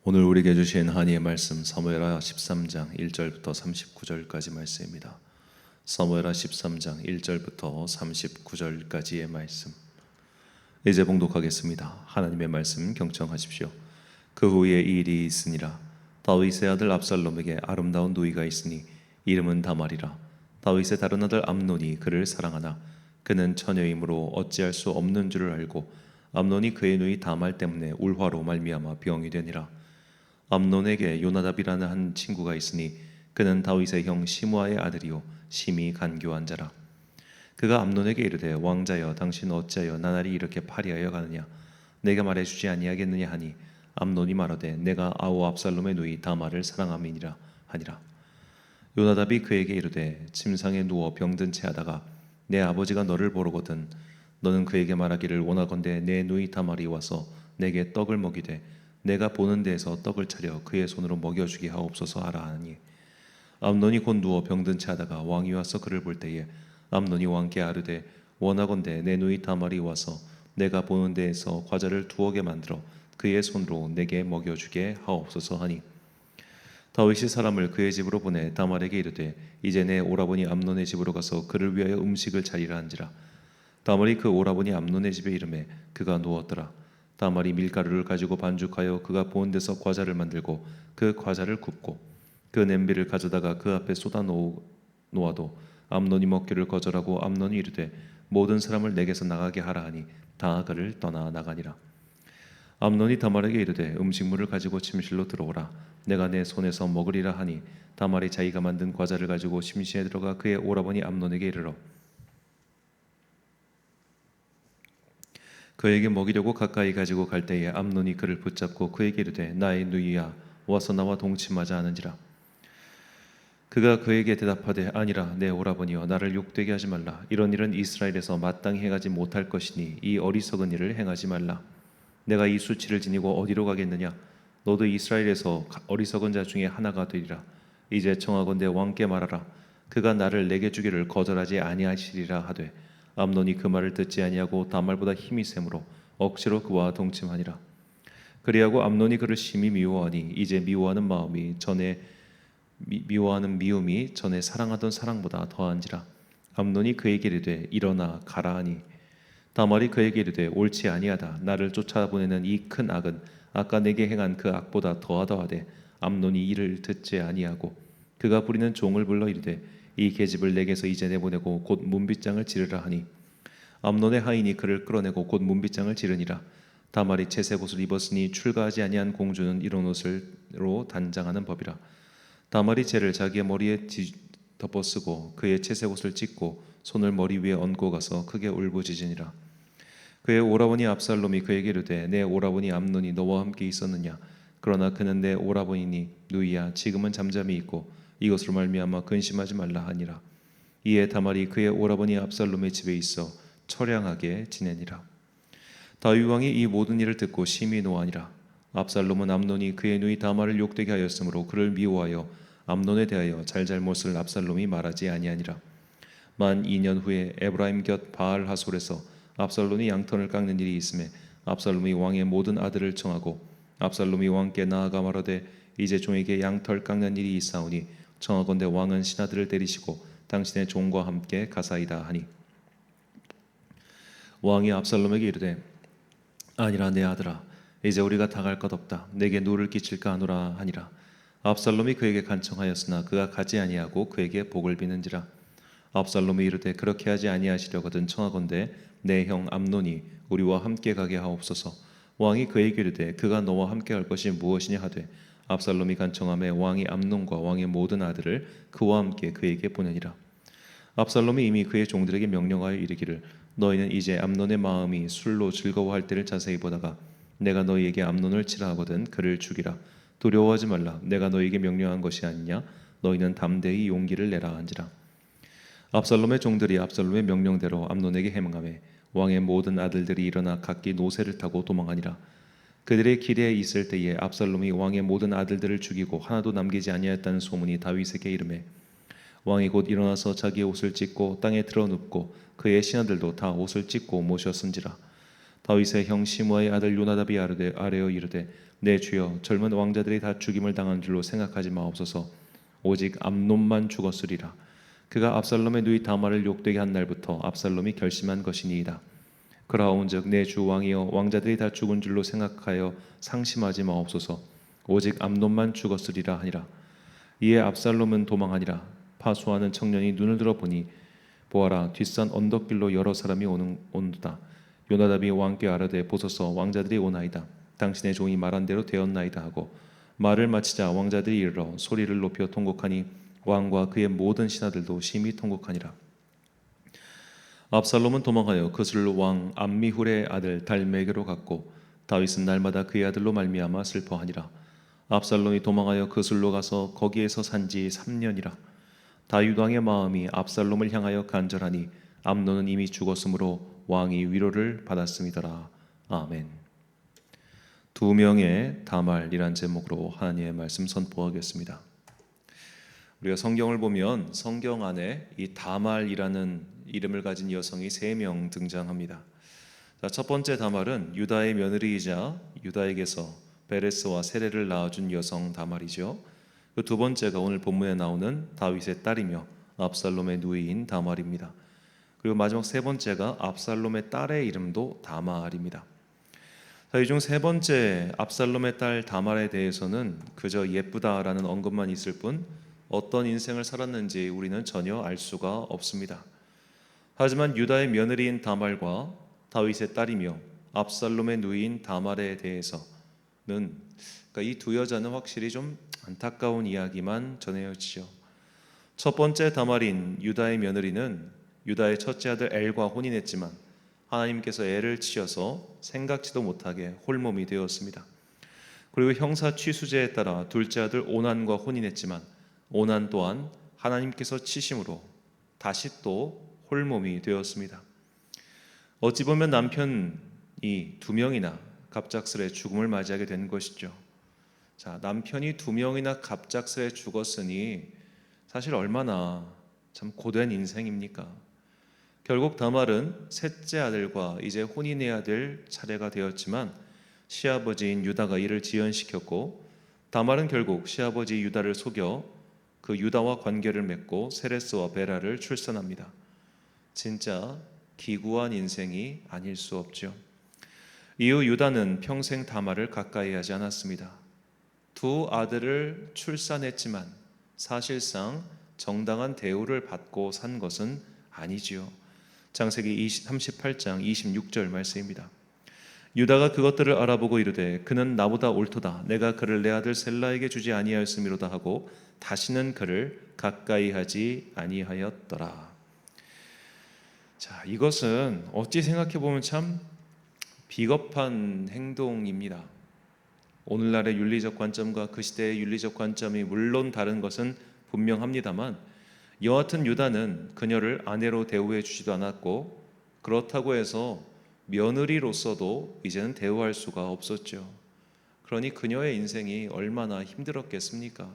오늘 우리에게 주신 하나님의 말씀 사무엘하 13장 1절부터 39절까지 말씀입니다. 사무엘하 13장 1절부터 39절까지의 말씀 이제 봉독하겠습니다. 하나님의 말씀 경청하십시오. 그 후에 이 일이 있으니라. 다윗의 아들 압살롬에게 아름다운 누이가 있으니 이름은 다말이라. 다윗의 다른 아들 암논이 그를 사랑하나 그는 처녀이므로 어찌할 수 없는 줄을 알고 암논이 그의 누이 다말 때문에 울화로 말미암아 병이 되니라. 암논에게 요나답이라는 한 친구가 있으니 그는 다윗의 형 시므아의 아들이요 심히 간교한 자라. 그가 암논에게 이르되 왕자여 당신 어찌하여 나날이 이렇게 파리하여 가느냐 내가 말해주지 아니하겠느냐 하니 암논이 말하되 내가 아우 압살롬의 누이 다말을 사랑함이니라 하니라. 요나답이 그에게 이르되 침상에 누워 병든 채 하다가 내 아버지가 너를 보러거든 너는 그에게 말하기를 원하건대 내 누이 다말이 와서 내게 떡을 먹이되 내가 보는 데에서 떡을 차려 그의 손으로 먹여주게 하옵소서 하라 하니 암논이 곧 누워 병든 채 하다가 왕이 와서 그를 볼 때에 암논이 왕께 아뢰되 원하건대 내 누이 다말이 와서 내가 보는 데에서 과자를 두어 개 만들어 그의 손으로 내게 먹여주게 하옵소서 하니 다윗이 사람을 그의 집으로 보내 다말에게 이르되 이제 내 오라버니 암논의 집으로 가서 그를 위하여 음식을 차리라 한지라. 다말이 그 오라버니 암논의 집에 이르매 그가 누웠더라. 다말이 밀가루를 가지고 반죽하여 그가 보는 데서 과자를 만들고 그 과자를 굽고 그 냄비를 가져다가 그 앞에 쏟아 놓아도 암논이 먹기를 거절하고 암논이 이르되 모든 사람을 내게서 나가게 하라 하니 다 그를 떠나 나가니라. 암논이 다말에게 이르되 음식물을 가지고 침실로 들어오라. 내가 내 손에서 먹으리라 하니 다말이 자기가 만든 과자를 가지고 침실에 들어가 그의 오라버니 암논에게 이르러 그에게 먹이려고 가까이 가지고 갈 때에 암논이 그를 붙잡고 그에게 이르되 나의 누이야 와서 나와 동침하자 하는지라. 그가 그에게 대답하되 아니라 내 오라버니여 나를 욕되게 하지 말라. 이런 일은 이스라엘에서 마땅히 행하지 못할 것이니 이 어리석은 일을 행하지 말라. 내가 이 수치를 지니고 어디로 가겠느냐. 너도 이스라엘에서 어리석은 자 중에 하나가 되리라. 이제 청하건대 왕께 말하라. 그가 나를 내게 주기를 거절하지 아니하시리라 하되 암논이 그 말을 듣지 아니하고 다말보다 힘이 세므로 억지로 그와 동침하니라. 그리하고 암논이 그를 심히 미워하니 이제 미워하는 미움이 전에 사랑하던 사랑보다 더한지라. 암논이 그에게 이르되 일어나 가라 하니 다말이 그에게 이르되 옳지 아니하다. 나를 쫓아보내는 이 큰 악은 아까 내게 행한 그 악보다 더하다 하되 암논이 이를 듣지 아니하고 그가 부리는 종을 불러 이르되 이 계집을 내게서 이제 내보내고 곧 문빗장을 지르라 하니 암논의 하인이 그를 끌어내고 곧 문빗장을 지르니라. 다말이 채색 옷을 입었으니 출가하지 아니한 공주는 이런 옷으로 단장하는 법이라. 다말이 채를 자기의 머리에 덮어쓰고 그의 채색 옷을 찢고 손을 머리 위에 얹고 가서 크게 울부짖으니라. 그의 오라버니 압살롬이 그에게 이르되 내 오라버니 암논이 너와 함께 있었느냐. 그러나 그는 내 오라버니니 누이야 지금은 잠잠히 있고 이것으로 말미암아 근심하지 말라 하니라. 이에 다말이 그의 오라버니 압살롬의 집에 있어 처량하게 지내니라. 다윗 왕이 이 모든 일을 듣고 심히 노하니라. 압살롬은 암논이 그의 누이 다말을 욕되게 하였으므로 그를 미워하여 암논에 대하여 잘잘못을 압살롬이 말하지 아니하니라. 만 2년 후에 에브라임 곁 바알 하솔에서 압살롬이 양털을 깎는 일이 있음에 압살롬이 왕의 모든 아들을 청하고 압살롬이 왕께 나아가 말하되 이제 종에게 양털 깎는 일이 있사오니 청하건대 왕은 신하들을 데리시고 당신의 종과 함께 가사이다 하니 왕이 압살롬에게 이르되 아니라 내 아들아 이제 우리가 당할 것 없다. 내게 누를 끼칠까 하노라 하니라. 압살롬이 그에게 간청하였으나 그가 가지 아니하고 그에게 복을 비는지라. 압살롬이 이르되 그렇게 하지 아니하시려거든 청하건대 내 형 암논이 우리와 함께 가게 하옵소서. 왕이 그에게 이르되 그가 너와 함께 할 것이 무엇이냐 하되 압살롬이 간청하매 왕이 암논과 왕의 모든 아들을 그와 함께 그에게 보내니라. 압살롬이 이미 그의 종들에게 명령하여 이르기를 너희는 이제 암논의 마음이 술로 즐거워할 때를 자세히 보다가 내가 너희에게 암논을 치라 하거든 그를 죽이라. 두려워하지 말라. 내가 너희에게 명령한 것이 아니냐. 너희는 담대히 용기를 내라 한지라. 압살롬의 종들이 압살롬의 명령대로 암논에게 행하매 왕의 모든 아들들이 일어나 각기 노새를 타고 도망하니라. 그들의 길에 있을 때에 압살롬이 왕의 모든 아들들을 죽이고 하나도 남기지 아니하였다는 소문이 다윗에게 이르매 왕이 곧 일어나서 자기의 옷을 찢고 땅에 드러눕고 그의 신하들도 다 옷을 찢고 모셨은지라. 다윗의 형 시므아의 아들 요나답이 아뢰어 이르되 내 주여 젊은 왕자들이 다 죽임을 당한 줄로 생각하지 마옵소서. 오직 암논만 죽었으리라. 그가 압살롬의 누이 다말을 욕되게 한 날부터 압살롬이 결심한 것이니이다. 그러하온즉 내 주 왕이여 왕자들이 다 죽은 줄로 생각하여 상심하지 마옵소서. 오직 암논만 죽었으리라 하니라. 이에 압살롬은 도망하니라. 파수하는 청년이 눈을 들어 보니 보아라 뒷산 언덕길로 여러 사람이 온도다. 요나답이 왕께 아뢰되 보소서 왕자들이 오나이다. 당신의 종이 말한 대로 되었나이다 하고 말을 마치자 왕자들이 이르러 소리를 높여 통곡하니 왕과 그의 모든 신하들도 심히 통곡하니라. 압살롬은 도망하여 그슬로 왕 암미훌의 아들 달메게로 갔고 다윗은 날마다 그의 아들로 말미암아 슬퍼하니라. 압살롬이 도망하여 그슬로 가서 거기에서 산지 3년이라. 다윗 왕의 마음이 압살롬을 향하여 간절하니 암논은 이미 죽었으므로 왕이 위로를 받았음이더라. 아멘. 두 명의 다말이란 제목으로 하나님의 말씀 선포하겠습니다. 우리가 성경을 보면 성경 안에 이 다말이라는 이름을 가진 여성이 3명 등장합니다. 자, 첫 번째 다말은 유다의 며느리이자 유다에게서 베레스와 세레를 낳아준 여성 다말이죠. 그 두 번째가 오늘 본문에 나오는 다윗의 딸이며 압살롬의 누이인 다말입니다. 그리고 마지막 세 번째가 압살롬의 딸의 이름도 다말입니다. 이 중 세 번째 압살롬의 딸 다말에 대해서는 그저 예쁘다라는 언급만 있을 뿐 어떤 인생을 살았는지 우리는 전혀 알 수가 없습니다. 하지만 유다의 며느리인 다말과 다윗의 딸이며 압살롬의 누이인 다말에 대해서는 이 두 여자는 확실히 좀 안타까운 이야기만 전해지죠. 첫 번째 다말인 유다의 며느리는 유다의 첫째 아들 엘과 혼인했지만 하나님께서 애를 치셔서 생각지도 못하게 홀몸이 되었습니다. 그리고 형사 취수제에 따라 둘째 아들 오난과 혼인했지만 오난 또한 하나님께서 치심으로 다시 또 홀몸이 되었습니다. 어찌 보면 남편이 2명이나 갑작스레 죽음을 맞이하게 된 것이죠. 자, 남편이 2명이나 갑작스레 죽었으니 사실 얼마나 참 고된 인생입니까? 결국 다말은 셋째 아들과 이제 혼인해야 될 차례가 되었지만 시아버지인 유다가 이를 지연시켰고 다말은 결국 시아버지 유다를 속여 그 유다와 관계를 맺고 세레스와 베라를 출산합니다. 진짜 기구한 인생이 아닐 수 없죠. 이후 유다는 평생 다말을 가까이 하지 않았습니다. 두 아들을 출산했지만 사실상 정당한 대우를 받고 산 것은 아니지요. 창세기 38장 26절 말씀입니다. 유다가 그것들을 알아보고 이르되 그는 나보다 옳도다. 내가 그를 내 아들 셀라에게 주지 아니하였음이로다 하고 다시는 그를 가까이 하지 아니하였더라. 자, 이것은 어찌 생각해 보면 참 비겁한 행동입니다. 오늘날의 윤리적 관점과 그 시대의 윤리적 관점이 물론 다른 것은 분명합니다만 여하튼 유다는 그녀를 아내로 대우해 주지도 않았고 그렇다고 해서 며느리로서도 이제는 대우할 수가 없었죠. 그러니 그녀의 인생이 얼마나 힘들었겠습니까?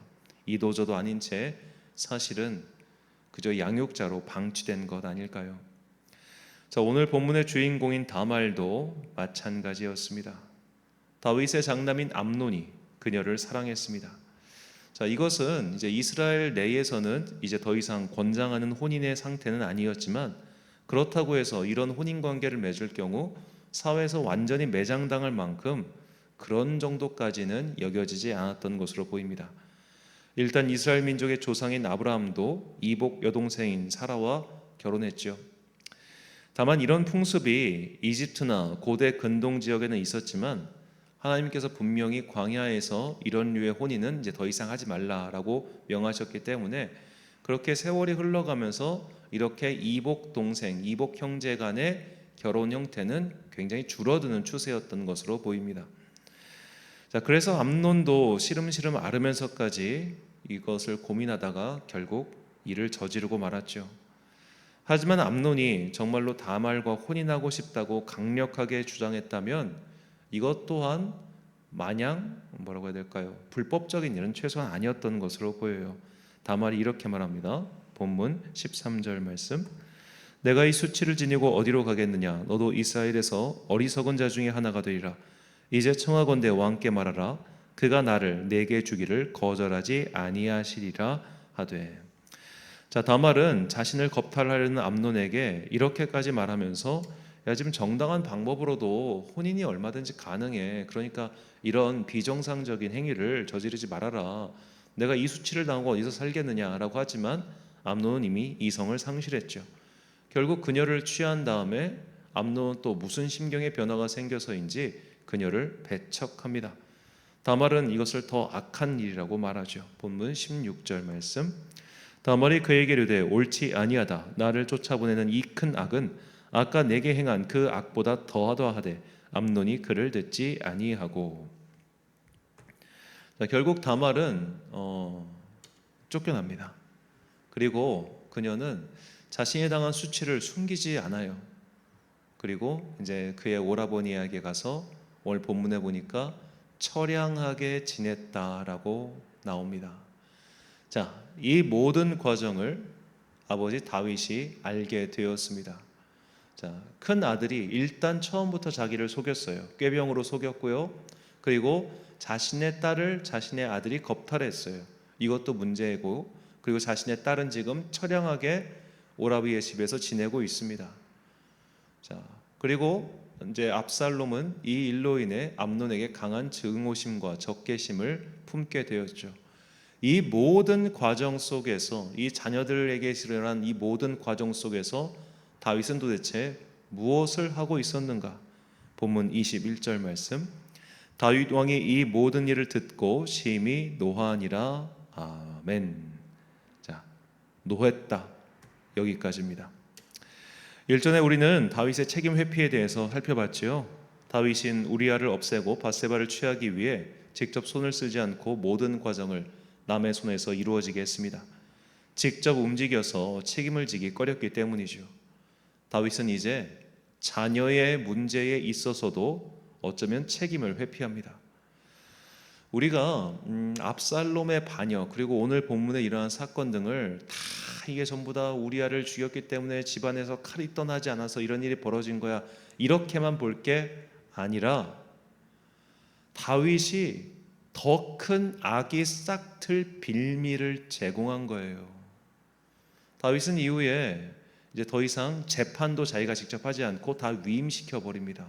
이도저도 아닌 채 사실은 그저 양육자로 방치된 것 아닐까요? 자, 오늘 본문의 주인공인 다말도 마찬가지였습니다. 다윗의 장남인 암논이 그녀를 사랑했습니다. 자, 이것은 이제 이스라엘 내에서는 이제 더 이상 권장하는 혼인의 상태는 아니었지만 그렇다고 해서 이런 혼인 관계를 맺을 경우 사회에서 완전히 매장당할 만큼 그런 정도까지는 여겨지지 않았던 것으로 보입니다. 일단 이스라엘 민족의 조상인 아브라함도 이복 여동생인 사라와 결혼했죠. 다만 이런 풍습이 이집트나 고대 근동 지역에는 있었지만 하나님께서 분명히 광야에서 이런 류의 혼인은 이제 더 이상 하지 말라라고 명하셨기 때문에 그렇게 세월이 흘러가면서 이렇게 이복 동생, 이복 형제 간의 결혼 형태는 굉장히 줄어드는 추세였던 것으로 보입니다. 자, 그래서 암논도 시름시름 앓으면서까지 이것을 고민하다가 결국 이를 저지르고 말았죠. 하지만 암논이 정말로 다말과 혼인하고 싶다고 강력하게 주장했다면 이것 또한 마냥 뭐라고 해야 될까요? 불법적인 일은 최소한 아니었던 것으로 보여요. 다말이 이렇게 말합니다. 본문 13절 말씀. 내가 이 수치를 지니고 어디로 가겠느냐? 너도 이스라엘에서 어리석은 자 중에 하나가 되리라. 이제 청하건대 왕께 말하라. 그가 나를 내게 주기를 거절하지 아니하시리라 하되. 자, 다말은 자신을 겁탈하려는 암논에게 이렇게까지 말하면서, 야, 지금 정당한 방법으로도 혼인이 얼마든지 가능해. 그러니까 이런 비정상적인 행위를 저지르지 말아라. 내가 이 수치를 당하고 어디서 살겠느냐라고 하지만 암논은 이미 이성을 상실했죠. 결국 그녀를 취한 다음에 암논은 또 무슨 심경의 변화가 생겨서인지 그녀를 배척합니다. 다말은 이것을 더 악한 일이라고 말하죠. 본문 16절 말씀. 다말이 그에게 이르되 옳지 아니하다. 나를 쫓아보내는 이 큰 악은 아까 내게 행한 그 악보다 더하다 하되 암논이 그를 듣지 아니하고. 자, 결국 다말은 쫓겨납니다. 그리고 그녀는 자신이 당한 수치를 숨기지 않아요. 그리고 이제 그의 오라버니에게 가서 오늘 본문에 보니까 처량하게 지냈다라고 나옵니다. 자, 이 모든 과정을 아버지 다윗이 알게 되었습니다. 자, 큰 아들이 일단 처음부터 자기를 속였어요. 꾀병으로 속였고요. 그리고 자신의 딸을 자신의 아들이 겁탈했어요. 이것도 문제고, 그리고 자신의 딸은 지금 처량하게 오라비의 집에서 지내고 있습니다. 자, 그리고 이제 압살롬은 이 일로 인해 암논에게 강한 증오심과 적개심을 품게 되었죠. 이 모든 과정 속에서, 이 자녀들에게 일어난 이 모든 과정 속에서 다윗은 도대체 무엇을 하고 있었는가? 본문 21절 말씀. 다윗 왕이 이 모든 일을 듣고 심히 노하니라. 아멘. 자, 노했다. 여기까지입니다. 일전에 우리는 다윗의 책임 회피에 대해서 살펴봤지요. 다윗은 우리아를 없애고 밧세바를 취하기 위해 직접 손을 쓰지 않고 모든 과정을 남의 손에서 이루어지게 했습니다. 직접 움직여서 책임을 지기 꺼렸기 때문이죠. 다윗은 이제 자녀의 문제에 있어서도 어쩌면 책임을 회피합니다. 우리가 압살롬의 반역, 그리고 오늘 본문에 일어난 사건 등을 다 이게 전부 다 우리아를 죽였기 때문에 집안에서 칼이 떠나지 않아서 이런 일이 벌어진 거야, 이렇게만 볼 게 아니라 다윗이 더 큰 악이 싹틀 빌미를 제공한 거예요. 다윗은 이후에 이제 더 이상 재판도 자기가 직접 하지 않고 다 위임시켜 버립니다.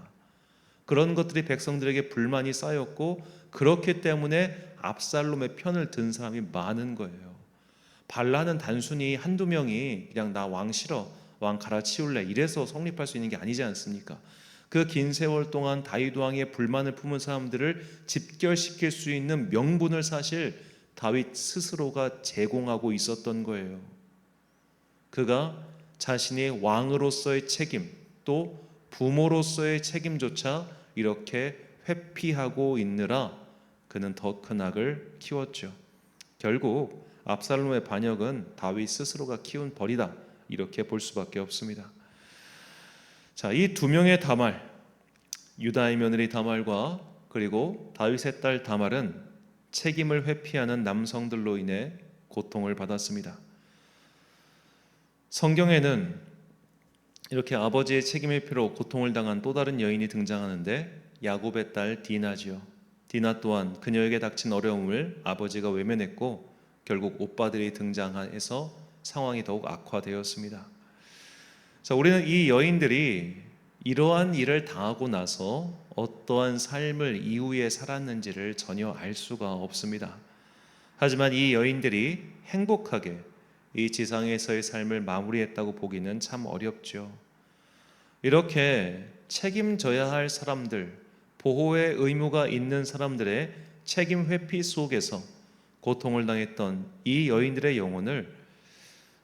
그런 것들이 백성들에게 불만이 쌓였고, 그렇기 때문에 압살롬의 편을 든 사람이 많은 거예요. 반란은 단순히 한두 명이 그냥 나 왕 싫어, 왕 갈아치울래, 이래서 성립할 수 있는 게 아니지 않습니까? 그 긴 세월 동안 다윗 왕의 불만을 품은 사람들을 집결시킬 수 있는 명분을 사실 다윗 스스로가 제공하고 있었던 거예요. 그가 자신의 왕으로서의 책임, 또 부모로서의 책임조차 이렇게 회피하고 있느라 그는 더 큰 악을 키웠죠. 결국 압살롬의 반역은 다윗 스스로가 키운 벌이다, 이렇게 볼 수밖에 없습니다. 자, 이 두 명의 다말, 유다의 며느리 다말과 그리고 다윗의 딸 다말은 책임을 회피하는 남성들로 인해 고통을 받았습니다. 성경에는 이렇게 아버지의 책임 회피로 고통을 당한 또 다른 여인이 등장하는데 야곱의 딸 디나지요. 디나 또한 그녀에게 닥친 어려움을 아버지가 외면했고 결국 오빠들이 등장해서 상황이 더욱 악화되었습니다. 자, 우리는 이 여인들이 이러한 일을 당하고 나서 어떠한 삶을 이후에 살았는지를 전혀 알 수가 없습니다. 하지만 이 여인들이 행복하게 이 지상에서의 삶을 마무리했다고 보기는 참 어렵죠. 이렇게 책임져야 할 사람들, 보호의 의무가 있는 사람들의 책임 회피 속에서 고통을 당했던 이 여인들의 영혼을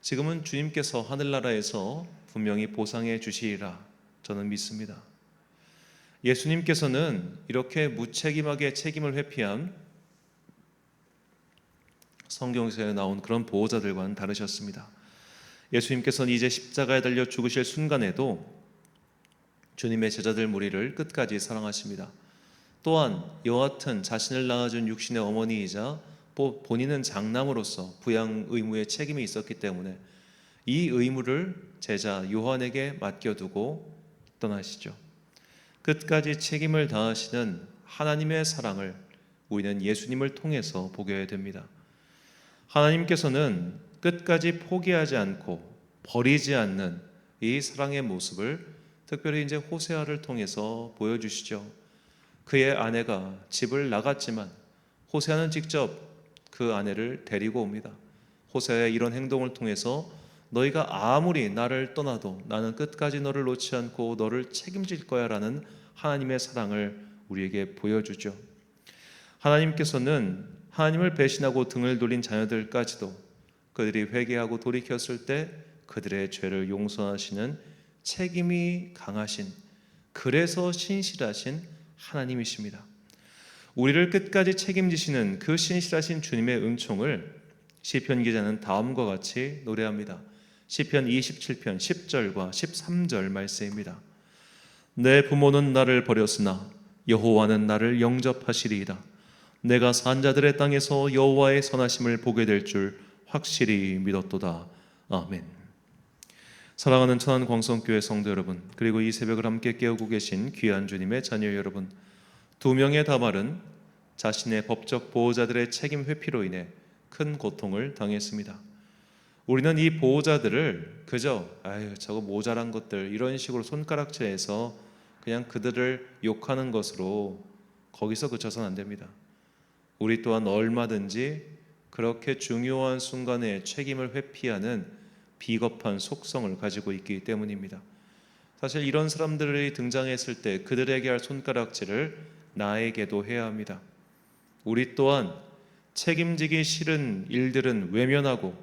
지금은 주님께서 하늘나라에서 분명히 보상해 주시리라 저는 믿습니다. 예수님께서는 이렇게 무책임하게 책임을 회피한 성경에서 나온 그런 보호자들과는 다르셨습니다. 예수님께서는 이제 십자가에 달려 죽으실 순간에도 주님의 제자들 무리를 끝까지 사랑하십니다. 또한 여하튼 자신을 낳아준 육신의 어머니이자 본인은 장남으로서 부양 의무에 책임이 있었기 때문에 이 의무를 제자 요한에게 맡겨두고 떠나시죠. 끝까지 책임을 다하시는 하나님의 사랑을 우리는 예수님을 통해서 보게 됩니다. 하나님께서는 끝까지 포기하지 않고 버리지 않는 이 사랑의 모습을 특별히 이제 호세아를 통해서 보여주시죠. 그의 아내가 집을 나갔지만 호세아는 직접 그 아내를 데리고 옵니다. 호세아의 이런 행동을 통해서 너희가 아무리 나를 떠나도 나는 끝까지 너를 놓지 않고 너를 책임질 거야 라는 하나님의 사랑을 우리에게 보여주죠. 하나님께서는 하나님을 배신하고 등을 돌린 자녀들까지도 그들이 회개하고 돌이켰을 때 그들의 죄를 용서하시는 책임이 강하신, 그래서 신실하신 하나님이십니다. 우리를 끝까지 책임지시는 그 신실하신 주님의 은총을 시편 기자는 다음과 같이 노래합니다. 시편 27편 10절과 13절 말씀입니다. 내 부모는 나를 버렸으나 여호와는 나를 영접하시리이다. 내가 산 자들의 땅에서 여호와의 선하심을 보게 될 줄 확실히 믿었도다. 아멘. 사랑하는 천안 광성교회 성도 여러분, 그리고 이 새벽을 함께 깨우고 계신 귀한 주님의 자녀 여러분, 두 명의 다말은 자신의 법적 보호자들의 책임 회피로 인해 큰 고통을 당했습니다. 우리는 이 보호자들을 그저 저거 모자란 것들 이런 식으로 손가락질해서 그냥 그들을 욕하는 것으로 거기서 그쳐서는 안 됩니다. 우리 또한 얼마든지 그렇게 중요한 순간에 책임을 회피하는 비겁한 속성을 가지고 있기 때문입니다. 사실 이런 사람들이 등장했을 때 그들에게 할 손가락질을 나에게도 해야 합니다. 우리 또한 책임지기 싫은 일들은 외면하고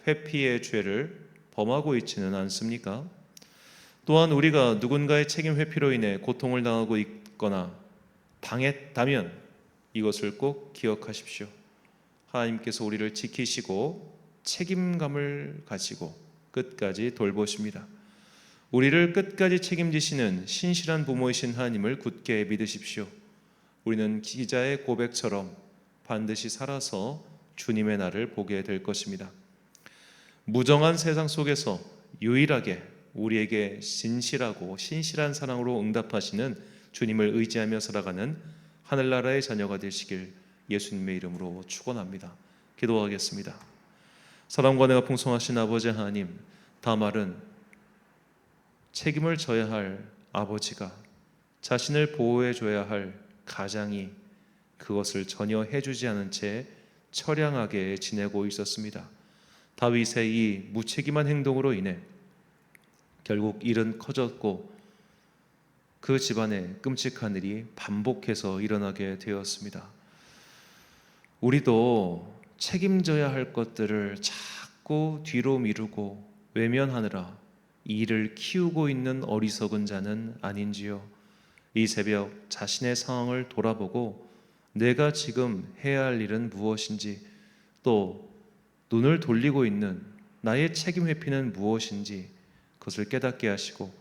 회피의 죄를 범하고 있지는 않습니까? 또한 우리가 누군가의 책임 회피로 인해 고통을 당하고 있거나 당했다면 이것을 꼭 기억하십시오. 하나님께서 우리를 지키시고 책임감을 가지고 끝까지 돌보십니다. 우리를 끝까지 책임지시는 신실한 부모이신 하나님을 굳게 믿으십시오. 우리는 기자의 고백처럼 반드시 살아서 주님의 날을 보게 될 것입니다. 무정한 세상 속에서 유일하게 우리에게 진실하고 신실한 사랑으로 응답하시는 주님을 의지하며 살아가는 하늘나라의 자녀가 되시길 예수님의 이름으로 축원합니다. 기도하겠습니다. 사랑과 은혜가 풍성하신 아버지 하나님, 다말은 책임을 져야 할 아버지가 자신을 보호해 줘야 할 가장이 그것을 전혀 해주지 않은 채 처량하게 지내고 있었습니다. 다윗의 이 무책임한 행동으로 인해 결국 일은 커졌고 그 집안에 끔찍한 일이 반복해서 일어나게 되었습니다. 우리도 책임져야 할 것들을 자꾸 뒤로 미루고 외면하느라 일을 키우고 있는 어리석은 자는 아닌지요. 이 새벽 자신의 상황을 돌아보고 내가 지금 해야 할 일은 무엇인지, 또 눈을 돌리고 있는 나의 책임 회피는 무엇인지 그것을 깨닫게 하시고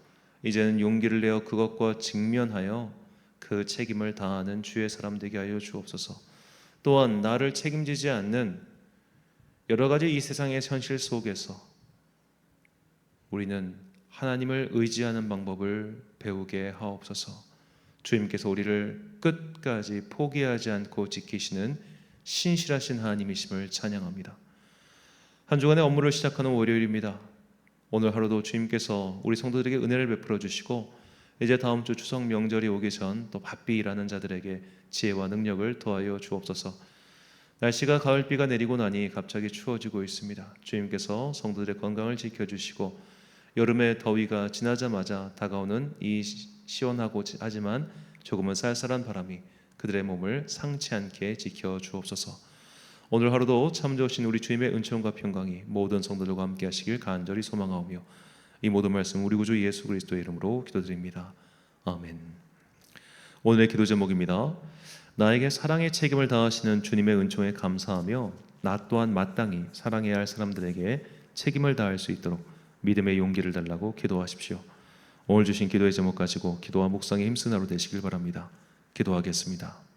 이제는 용기를 내어 그것과 직면하여 그 책임을 다하는 주의 사람 되게 하여 주옵소서. 또한 나를 책임지지 않는 여러 가지 이 세상의 현실 속에서 우리는 하나님을 의지하는 방법을 배우게 하옵소서. 주님께서 우리를 끝까지 포기하지 않고 지키시는 신실하신 하나님이심을 찬양합니다. 한 주간의 업무를 시작하는 월요일입니다. 오늘 하루도 주님께서 우리 성도들에게 은혜를 베풀어 주시고 이제 다음 주 추석 명절이 오기 전 또 바삐 일하는 자들에게 지혜와 능력을 더하여 주옵소서. 날씨가 가을비가 내리고 나니 갑자기 추워지고 있습니다. 주님께서 성도들의 건강을 지켜주시고 여름의 더위가 지나자마자 다가오는 이 시원하고 하지만 조금은 쌀쌀한 바람이 그들의 몸을 상치 않게 지켜주옵소서. 오늘 하루도 참 좋으신 우리 주님의 은총과 평강이 모든 성도들과 함께 하시길 간절히 소망하오며 이 모든 말씀 우리 구주 예수 그리스도의 이름으로 기도드립니다. 아멘. 오늘의 기도 제목입니다. 나에게 사랑의 책임을 다하시는 주님의 은총에 감사하며 나 또한 마땅히 사랑해야 할 사람들에게 책임을 다할 수 있도록 믿음의 용기를 달라고 기도하십시오. 오늘 주신 기도의 제목 가지고 기도와 묵상에 힘쓰는 하루 되시길 바랍니다. 기도하겠습니다.